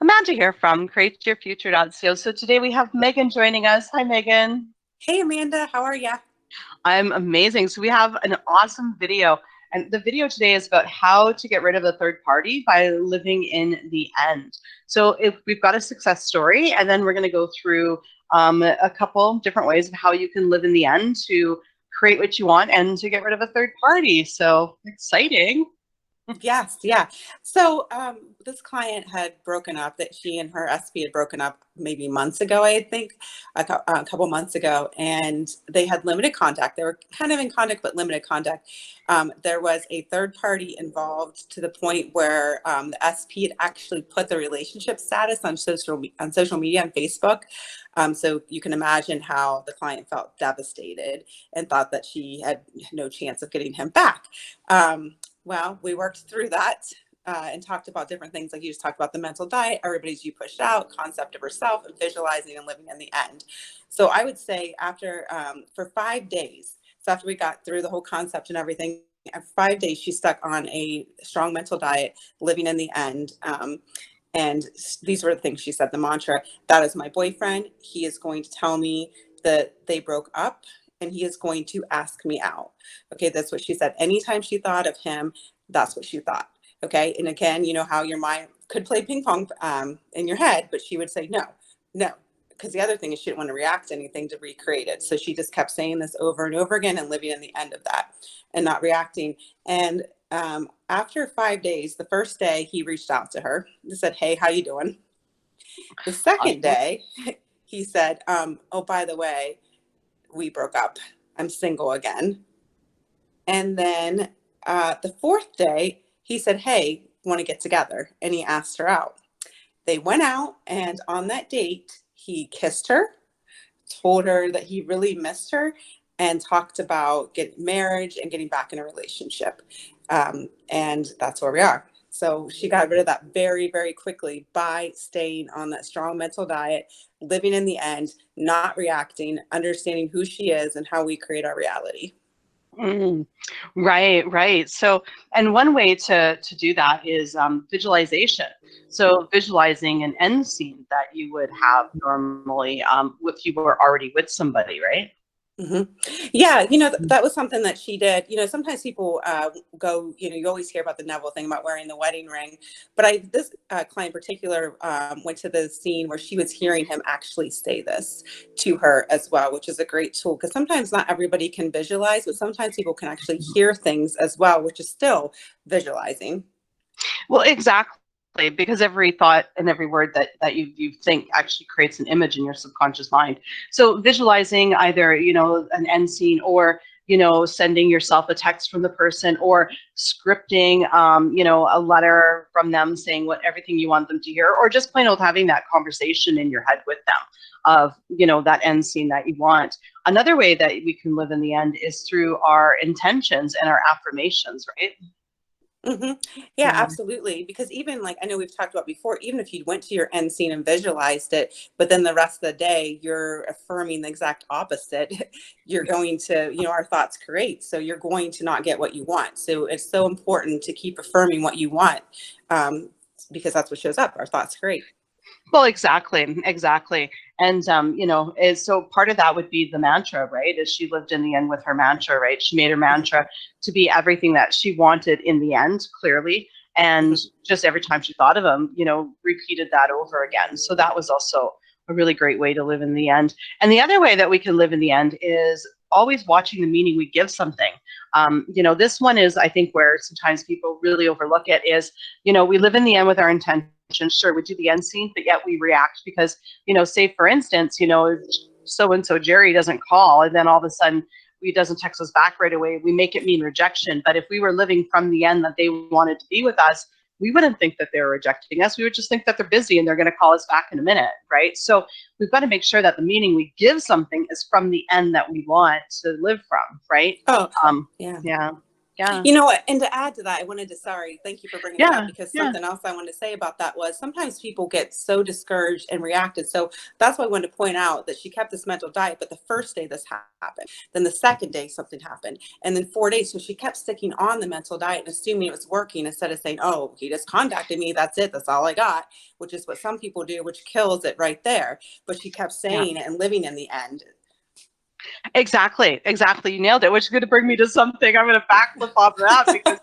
Amanda here from createyourfuture.co. So today we have Megan joining us. Hi, Megan. Hey, Amanda, how are ya? I'm amazing. So we have an awesome video. And the video today is about how to get rid of a third party by living in the end. So if we've got a success story, and then we're going to go through a couple different ways of how you can live in the end to create what you want and to get rid of a third party. So exciting. Yes, yeah. So this client had broken up, that she and her SP had broken up maybe months ago, I think, a couple months ago, and they had limited contact. They were kind of in contact, but limited contact. There was a third party involved to the point where the SP had actually put the relationship status on social media on Facebook. So you can imagine how the client felt devastated and thought that she had no chance of getting him back. Well, we worked through that and talked about different things. Like you just talked about the mental diet, everybody's you pushed out, concept of herself, and visualizing and living in the end. So I would say after, for 5 days, so after we got through the whole concept and everything, after 5 days, she stuck on a strong mental diet, living in the end. And these were the things she said, the mantra: that is my boyfriend. He is going to tell me that they broke up, and he is going to ask me out. Okay, that's what she said. Anytime she thought of him, that's what she thought. Okay, and again, you know how your mind could play ping pong in your head, but she would say no, no, because the other thing is she didn't want to react to anything to recreate it. So she just kept saying this over and over again and living in the end of that and not reacting. And after 5 days, the first day he reached out to her, he said, "Hey, how you doing?" The second Awesome. day, he said, "Oh, by the way, we broke up. I'm single again." And then the fourth day, he said, "Hey, want to get together?" And he asked her out. They went out, and on that date, he kissed her, told her that he really missed her, and talked about getting marriage and getting back in a relationship. And that's where we are. So she got rid of that very, very quickly by staying on that strong mental diet, living in the end, not reacting, understanding who she is and how we create our reality. Mm, right, right. So, and one way to do that is visualization. So, visualizing an end scene that you would have normally if you were already with somebody, right? hmm Yeah, that was something that she did. Sometimes people go, you always hear about the Neville thing about wearing the wedding ring. But this client in particular went to the scene where she was hearing him actually say this to her as well, which is a great tool because sometimes not everybody can visualize, but sometimes people can actually hear things as well, which is still visualizing. Well, exactly, because every thought and every word that you think actually creates an image in your subconscious mind. So visualizing either, an end scene or, sending yourself a text from the person or scripting, a letter from them saying what everything you want them to hear, or just plain old having that conversation in your head with them of, that end scene that you want. Another way that we can live in the end is through our intentions and our affirmations, right? hmm Yeah, Yeah. absolutely. Because even like I know we've talked about before, even if you went to your end scene and visualized it, but then the rest of the day you're affirming the exact opposite, you're going to, our thoughts create. So you're going to not get what you want. So it's so important to keep affirming what you want, um, because that's what shows up. Our thoughts create. Well, exactly, exactly. And is so part of that would be the mantra, right? As she lived in the end with her mantra, right? She made her Mhm, mantra to be everything that she wanted in the end, clearly. And mhm. just every time she thought of him, repeated that over again. So that was also a really great way to live in the end. And the other way that we can live in the end is always watching the meaning we give something. This one is, I think, where sometimes people really overlook it is, we live in the end with our intention. Sure, we do the end scene, but yet we react because, say for instance, so and so Jerry doesn't call, and then all of a sudden he doesn't text us back right away. We make it mean rejection. But if we were living from the end that they wanted to be with us, we wouldn't think that they're rejecting us. We would just think that they're busy and they're going to call us back in a minute, right? So we've got to make sure that the meaning we give something is from the end that we want to live from, right? Oh, Um, yeah. yeah. Yeah. You know what? And to add to that, thank you for bringing that up, Yeah. because Yeah. something else I wanted to say about that was sometimes people get so discouraged and reacted. So that's why I wanted to point out that she kept this mental diet, but the first day this happened, then the second day something happened, and then 4 days. So she kept sticking on the mental diet and assuming it was working instead of saying, oh, he just contacted me. That's it. That's all I got, which is what some people do, which kills it right there. But she kept Yeah. saying it and living in the end. Exactly. Exactly. You nailed it, which is going to bring me to something. I'm going to backflip off of that because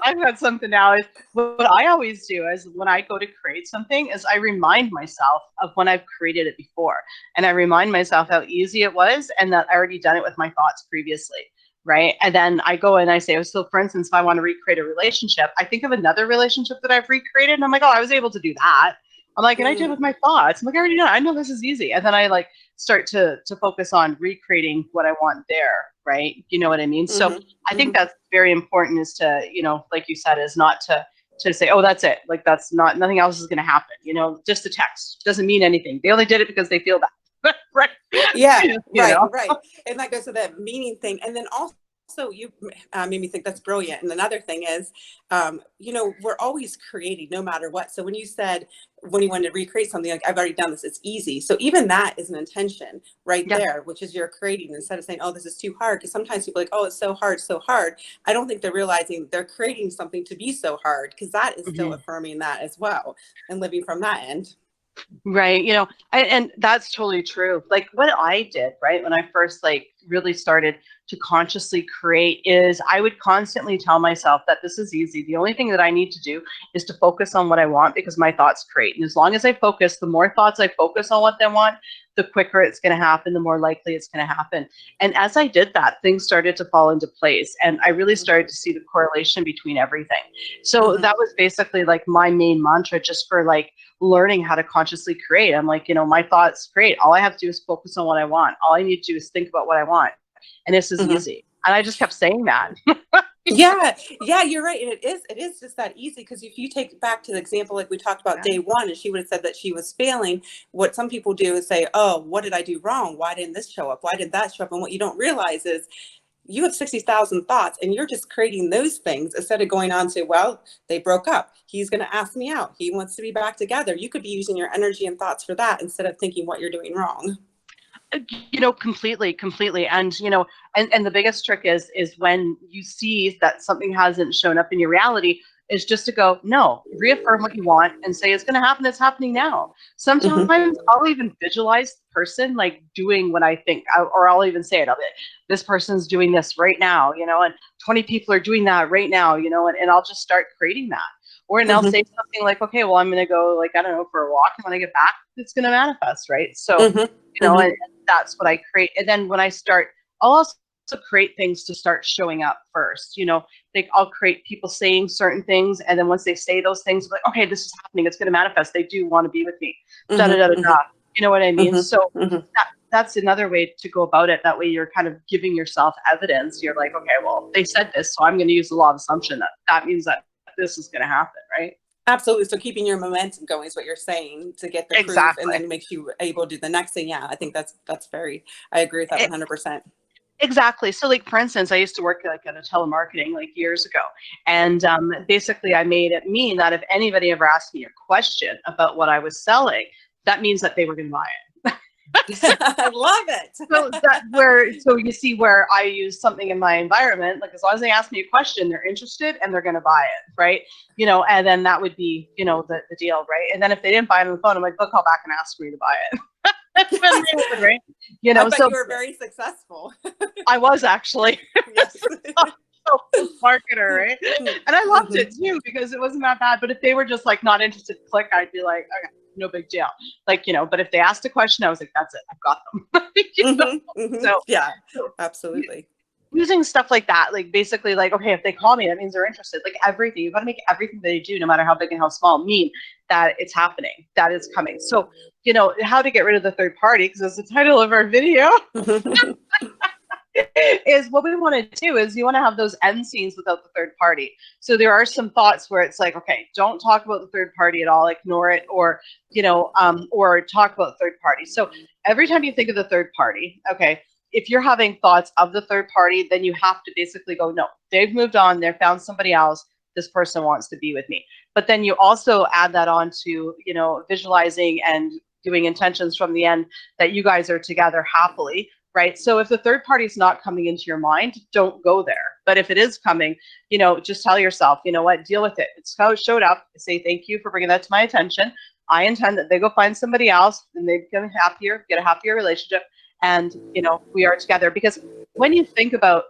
I've got something now. Is what I always do is when I go to create something is I remind myself of when I've created it before. And I remind myself how easy it was and that I already done it with my thoughts previously. Right. And then I go and I say, oh, so for instance, if I want to recreate a relationship, I think of another relationship that I've recreated and I'm like, oh, I was able to do that. I'm like, and I did it with my thoughts. I'm like, I already know. I know this is easy. And then I like start to focus on recreating what I want there. Right. You know what I mean? So I think that's very important is to, you know, like you said, is not to say, oh, that's it. Like that's not, nothing else is going to happen. You know, just a text doesn't mean anything. They only did it because they feel that. Right. Yeah, You know? right. And that goes to that meaning thing. And then also you made me think that's brilliant. And another thing is, you know, we're always creating no matter what. So when you said, when you wanted to recreate something, like I've already done this, it's easy. So even that is an intention right Yeah. there, which is you're creating instead of saying, oh, this is too hard. Because sometimes people are like, oh, it's so hard, so hard. I don't think they're realizing they're creating something to be so hard, because that is still affirming that as well and living from that end. Right. You know, and that's totally true. Like what I did, right, when I first like really started to consciously create is I would constantly tell myself that this is easy. The only thing that I need to do is to focus on what I want because my thoughts create. And as long as I focus, the more thoughts I focus on what they want, the quicker it's going to happen, the more likely it's going to happen. And as I did that, things started to fall into place. And I really started to see the correlation between everything. So that was basically like my main mantra just for like learning how to consciously create. I'm like, you know, my thoughts create. All I have to do is focus on what I want. All I need to do is think about what I want. And this is easy. And I just kept saying that. Yeah, you're right. And it is just that easy. Because if you take back to the example, like we talked about day one, and she would have said that she was failing, what some people do is say, oh, what did I do wrong? Why didn't this show up? Why did that show up? And what you don't realize is you have 60,000 thoughts and you're just creating those things instead of going on to, well, they broke up. He's going to ask me out. He wants to be back together. You could be using your energy and thoughts for that instead of thinking what you're doing wrong. You know, completely. And, you know, and the biggest trick is when you see that something hasn't shown up in your reality is just to go, no, reaffirm what you want and say, it's going to happen. It's happening now. Sometimes I'll even visualize the person like doing what I think, or I'll even say it, this person's doing this right now, you know, and 20 people are doing that right now, you know, and I'll just start creating that. Or and I'll say something like, okay, well, I'm going to go like, I don't know, for a walk. And when I get back, it's going to manifest. Right. So, you know, and that's what I create. And then when I start, I'll also create things to start showing up first. You know, like I'll create people saying certain things. And then once they say those things, I'm like, okay, this is happening. It's going to manifest. They do want to be with me. Da, da, da, da, da. You know what I mean? So that's another way to go about it. That way you're kind of giving yourself evidence. You're like, okay, well, they said this, so I'm going to use the law of assumption that means that this is going to happen, right? Absolutely. So keeping your momentum going is what you're saying, to get the proof, and then makes you able to do the next thing. Yeah, I think that's very, I agree with that 100%. Exactly. So like, for instance, I used to work like at a telemarketing like years ago. And basically I made it mean that if anybody ever asked me a question about what I was selling, that means that they were going to buy it. I love it. So you see where I use something in my environment, like as long as they ask me a question, they're interested and they're going to buy it. Right. You know, and then that would be, you know, the deal. Right. And then if they didn't buy it on the phone, I'm like, they'll call back and ask me to buy it. Right. You know, so you were very successful. I was actually. Yes. Marketer, right? And I loved it too because it wasn't that bad. But if they were just like not interested, click, I'd be like, okay, no big deal. Like, you know, but if they asked a question, I was like, that's it, I've got them. So yeah, absolutely. Using stuff like that, like basically like, okay, if they call me, that means they're interested. Like everything, you've got to make everything they do, no matter how big and how small, mean that it's happening, that it's coming. So, you know, how to get rid of the third party, because that's the title of our video. Is what we want to do is you want to have those end scenes without the third party. So there are some thoughts where it's like, okay, don't talk about the third party at all, ignore it, or, you know, or talk about the third party. So every time you think of the third party, okay, if you're having thoughts of the third party, then you have to basically go, no, they've moved on, they've found somebody else, this person wants to be with me. But then you also add that on to, you know, visualizing and doing intentions from the end that you guys are together happily, right? So if the third party is not coming into your mind, don't go there. But if it is coming, you know, just tell yourself, you know what, deal with it. It's how it showed up. Say, thank you for bringing that to my attention. I intend that they go find somebody else and they become happier, get a happier relationship. And, you know, we are together. Because when you think about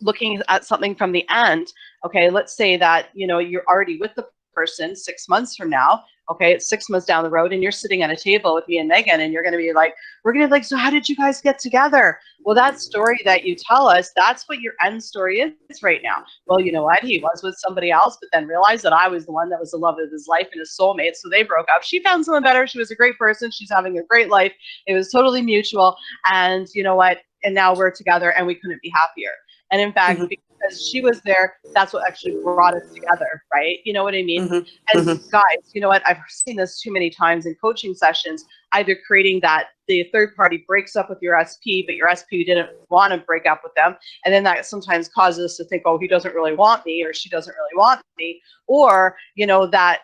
looking at something from the end, okay, let's say that, you know, you're already with the person 6 months from now, okay, it's 6 months down the road and you're sitting at a table with me and Megan and you're going to be like, we're going to be like, so how did you guys get together? Well, that story that you tell us, that's what your end story is right now. Well, you know what, he was with somebody else, but then realized that I was the one that was the love of his life and his soulmate, so they broke up. She found someone better. She was a great person. She's having a great life. It was totally mutual. And you know what, and now we're together and we couldn't be happier. And in fact, because she was there, that's what actually brought us together, right? You know what I mean? And guys, you know what? I've seen this too many times in coaching sessions, either creating that the third party breaks up with your SP, but your SP didn't want to break up with them. And then that sometimes causes us to think, oh, he doesn't really want me or she doesn't really want me. Or, you know, that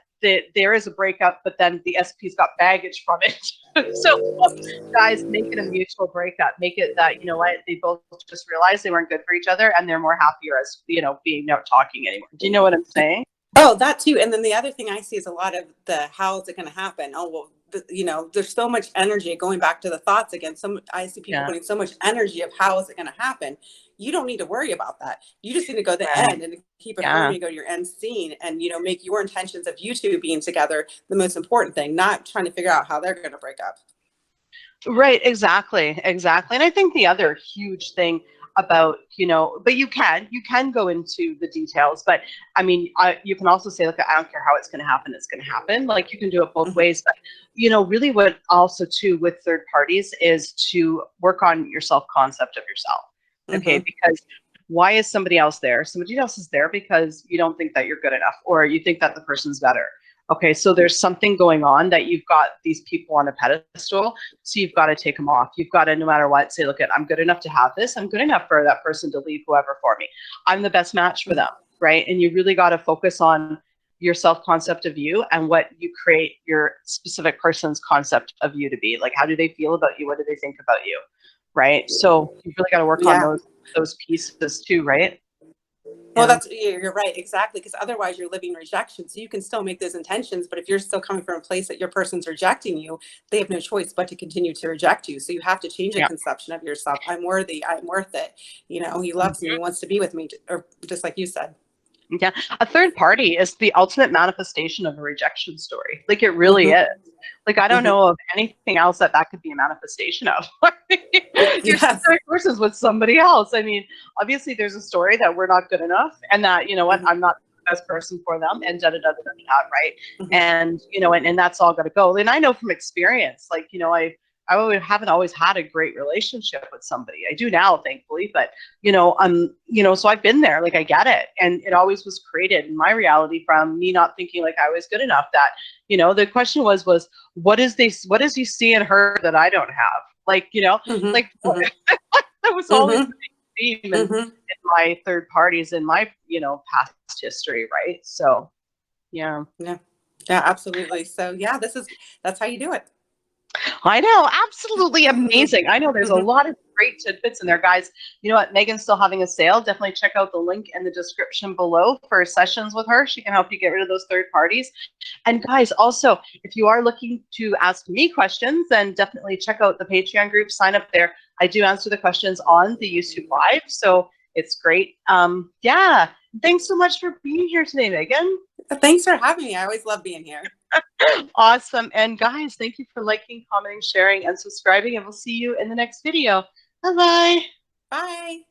there is a breakup, but then the SP's got baggage from it. So guys, make it a mutual breakup. Make it that, you know what, they both just realized they weren't good for each other and they're more happier as, you know, being not talking anymore. Do you know what I'm saying? Oh, that too. And then the other thing I see is a lot of the how is it going to happen? Oh, well, you know, there's so much energy going back to the thoughts again. I see people putting so much energy of how is it going to happen. You don't need to worry about that. You just need to go to the end and keep it moving, go to your end scene and, you know, make your intentions of you two being together the most important thing, not trying to figure out how they're going to break up. Right. Exactly. Exactly. And I think the other huge thing about, you know, but you can go into the details, but I mean, you can also say, look, I don't care how it's going to happen. It's going to happen. Like you can do it both ways, but you know, really what also too with third parties is to work on your self-concept of yourself. Okay. Because why is somebody else there? Somebody else is there because you don't think that you're good enough or you think that the person's better. Okay, so there's something going on that you've got these people on a pedestal, so you've got to take them off. You've got to, no matter what, say, look, I'm good enough to have this. I'm good enough for that person to leave whoever for me. I'm the best match for them, right? And you really got to focus on your self-concept of you and what you create your specific person's concept of you to be. Like, how do they feel about you? What do they think about you, right? So you really got to work on those pieces too, right? Well, you're right, exactly, because otherwise you're living rejection. So you can still make those intentions, but if you're still coming from a place that your person's rejecting you, they have no choice but to continue to reject you. So you have to change the conception of yourself. I'm worthy. I'm worth it. You know, he loves me. He wants to be with me, or just like you said. Yeah, a third party is the ultimate manifestation of a rejection story. Like it really is. Like I don't know of anything else that could be a manifestation of. Your specific person's with somebody else. I mean, obviously there's a story that we're not good enough, and that you know what, I'm not the best person for them, and da da da da da, right? And you know, and that's all got to go. And I know from experience, like you know, I haven't always had a great relationship with somebody. I do now, thankfully, but you know, so I've been there, like I get it. And it always was created in my reality from me not thinking like I was good enough. That, you know, the question was what does he see in her that I don't have? Like, you know, like that was always the big theme in my third parties in my, you know, past history. Right. So, yeah. Yeah, absolutely. So yeah, that's how you do it. I know, absolutely amazing. I know there's a lot of great tidbits in there, guys. You know what? Megan's still having a sale. Definitely check out the link in the description below for sessions with her. She can help you get rid of those third parties. And guys, also, if you are looking to ask me questions, then definitely check out the Patreon group. Sign up there. I do answer the questions on the YouTube Live, so it's great. Yeah, thanks so much for being here today, Megan. Thanks for having me. I always love being here. Awesome. And guys, thank you for liking, commenting, sharing, and subscribing. And we'll see you in the next video. Bye-bye. Bye.